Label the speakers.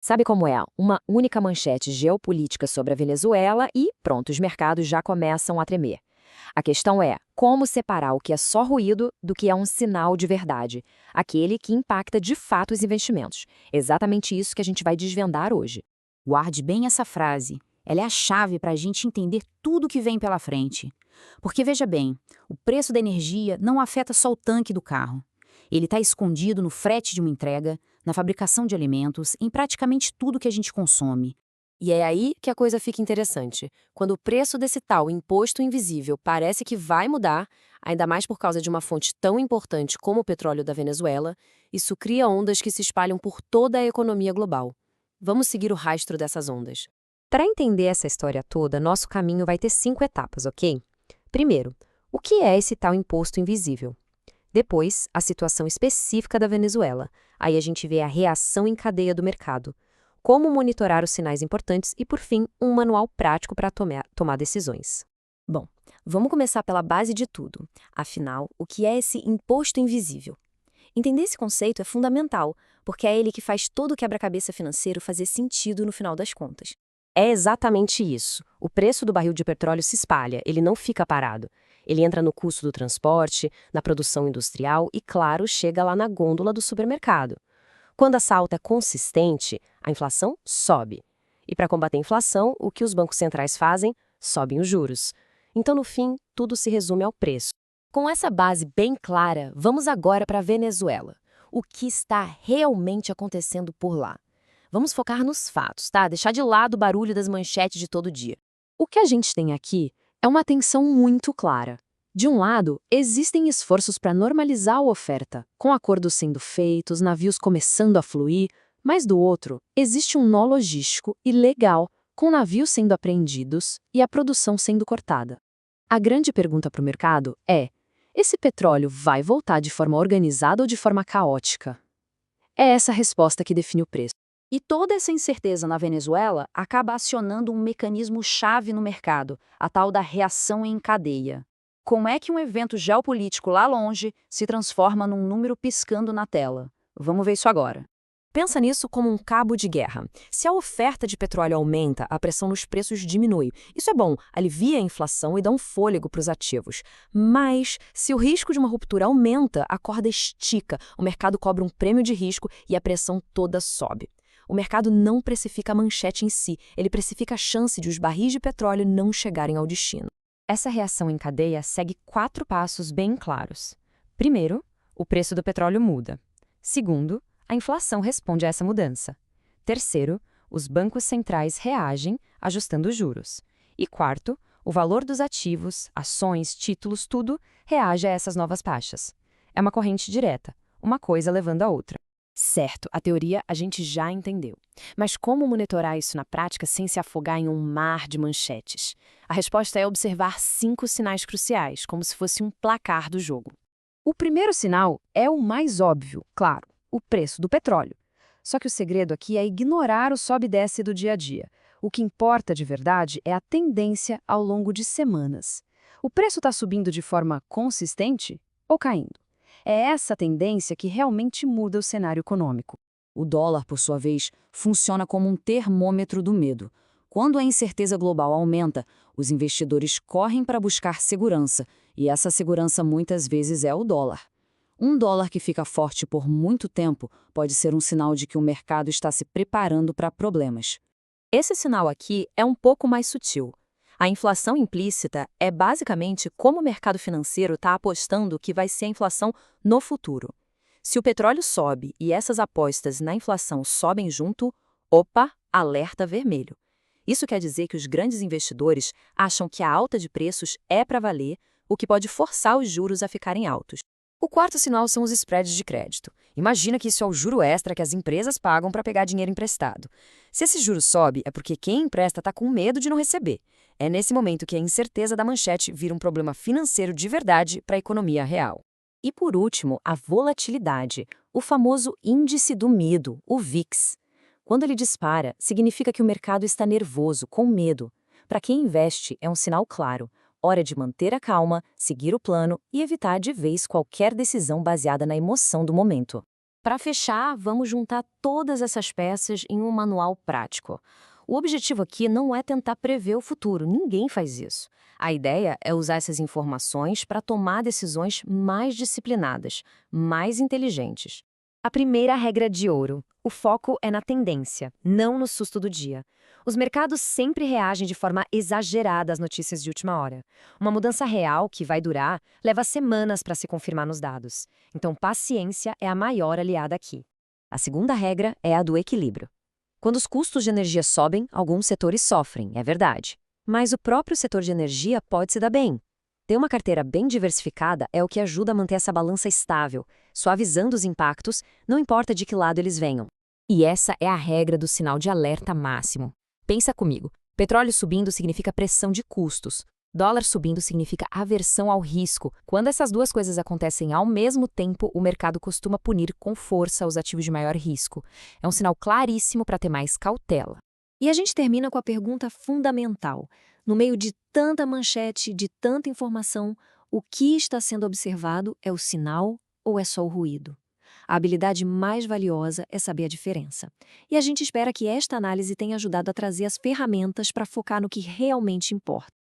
Speaker 1: Sabe como é? Uma única manchete geopolítica sobre a Venezuela e, pronto, os mercados já começam a tremer. A questão é como separar o que é só ruído do que é um sinal de verdade, aquele que impacta de fato os investimentos. Exatamente isso que a gente vai desvendar hoje.
Speaker 2: Guarde bem essa frase. Ela é a chave para a gente entender tudo que vem pela frente. Porque veja bem, o preço da energia não afeta só o tanque do carro. Ele está escondido no frete de uma entrega, na fabricação de alimentos, em praticamente tudo que a gente consome.
Speaker 1: E é aí que a coisa fica interessante. Quando o preço desse tal imposto invisível parece que vai mudar, ainda mais por causa de uma fonte tão importante como o petróleo da Venezuela, isso cria ondas que se espalham por toda a economia global. Vamos seguir o rastro dessas ondas. Para entender essa história toda, nosso caminho vai ter 5 etapas, ok? Primeiro, o que é esse tal imposto invisível? Depois, a situação específica da Venezuela. Aí a gente vê a reação em cadeia do mercado. Como monitorar os sinais importantes e, por fim, um manual prático para tomar decisões. Bom, vamos começar pela base de tudo. Afinal, o que é esse imposto invisível? Entender esse conceito é fundamental, porque é ele que faz todo o quebra-cabeça financeiro fazer sentido no final das contas. É exatamente isso. O preço do barril de petróleo se espalha, ele não fica parado. Ele entra no custo do transporte, na produção industrial e, claro, chega lá na gôndola do supermercado. Quando essa alta é consistente, a inflação sobe. E para combater a inflação, o que os bancos centrais fazem? Sobem os juros. Então, no fim, tudo se resume ao preço. Com essa base bem clara, vamos agora para a Venezuela. O que está realmente acontecendo por lá? Vamos focar nos fatos, tá? Deixar de lado o barulho das manchetes de todo dia. O que a gente tem aqui é uma tensão muito clara. De um lado, existem esforços para normalizar a oferta, com acordos sendo feitos, navios começando a fluir, mas do outro, existe um nó logístico e legal, com navios sendo apreendidos e a produção sendo cortada. A grande pergunta para o mercado é: esse petróleo vai voltar de forma organizada ou de forma caótica? É essa a resposta que define o preço.
Speaker 2: E toda essa incerteza na Venezuela acaba acionando um mecanismo chave no mercado, a tal da reação em cadeia. Como é que um evento geopolítico lá longe se transforma num número piscando na tela? Vamos ver isso agora.
Speaker 1: Pensa nisso como um cabo de guerra. Se a oferta de petróleo aumenta, a pressão nos preços diminui. Isso é bom, alivia a inflação e dá um fôlego para os ativos. Mas, se o risco de uma ruptura aumenta, a corda estica, o mercado cobra um prêmio de risco e a pressão toda sobe. O mercado não precifica a manchete em si, ele precifica a chance de os barris de petróleo não chegarem ao destino. Essa reação em cadeia segue 4 passos bem claros. Primeiro, o preço do petróleo muda. Segundo, a inflação responde a essa mudança. Terceiro, os bancos centrais reagem, ajustando os juros. E quarto, o valor dos ativos, ações, títulos, tudo reage a essas novas taxas. É uma corrente direta, uma coisa levando a outra. Certo, a teoria a gente já entendeu. Mas como monitorar isso na prática sem se afogar em um mar de manchetes? A resposta é observar 5 sinais cruciais, como se fosse um placar do jogo. O primeiro sinal é o mais óbvio, claro, o preço do petróleo. Só que o segredo aqui é ignorar o sobe e desce do dia a dia. O que importa de verdade é a tendência ao longo de semanas. O preço está subindo de forma consistente ou caindo? É essa tendência que realmente muda o cenário econômico.
Speaker 2: O dólar, por sua vez, funciona como um termômetro do medo. Quando a incerteza global aumenta, os investidores correm para buscar segurança, e essa segurança muitas vezes é o dólar. Um dólar que fica forte por muito tempo pode ser um sinal de que o mercado está se preparando para problemas.
Speaker 1: Esse sinal aqui é um pouco mais sutil. A inflação implícita é basicamente como o mercado financeiro está apostando que vai ser a inflação no futuro. Se o petróleo sobe e essas apostas na inflação sobem junto, opa, alerta vermelho. Isso quer dizer que os grandes investidores acham que a alta de preços é para valer, o que pode forçar os juros a ficarem altos. O quarto sinal são os spreads de crédito. Imagina que isso é o juro extra que as empresas pagam para pegar dinheiro emprestado. Se esse juro sobe, é porque quem empresta está com medo de não receber. É nesse momento que a incerteza da manchete vira um problema financeiro de verdade para a economia real. E por último, a volatilidade, o famoso índice do medo, o VIX. Quando ele dispara, significa que o mercado está nervoso, com medo. Para quem investe, é um sinal claro. Hora de manter a calma, seguir o plano e evitar de vez qualquer decisão baseada na emoção do momento. Para fechar, vamos juntar todas essas peças em um manual prático. O objetivo aqui não é tentar prever o futuro, ninguém faz isso. A ideia é usar essas informações para tomar decisões mais disciplinadas, mais inteligentes. A primeira regra de ouro: o foco é na tendência, não no susto do dia. Os mercados sempre reagem de forma exagerada às notícias de última hora. Uma mudança real, que vai durar, leva semanas para se confirmar nos dados. Então, paciência é a maior aliada aqui. A segunda regra é a do equilíbrio. Quando os custos de energia sobem, alguns setores sofrem, é verdade. Mas o próprio setor de energia pode se dar bem. Ter uma carteira bem diversificada é o que ajuda a manter essa balança estável, suavizando os impactos, não importa de que lado eles venham. E essa é a regra do sinal de alerta máximo. Pensa comigo, petróleo subindo significa pressão de custos. Dólar subindo significa aversão ao risco. Quando essas duas coisas acontecem ao mesmo tempo, o mercado costuma punir com força os ativos de maior risco. É um sinal claríssimo para ter mais cautela. E a gente termina com a pergunta fundamental. No meio de tanta manchete, de tanta informação, o que está sendo observado é o sinal ou é só o ruído? A habilidade mais valiosa é saber a diferença. E a gente espera que esta análise tenha ajudado a trazer as ferramentas para focar no que realmente importa.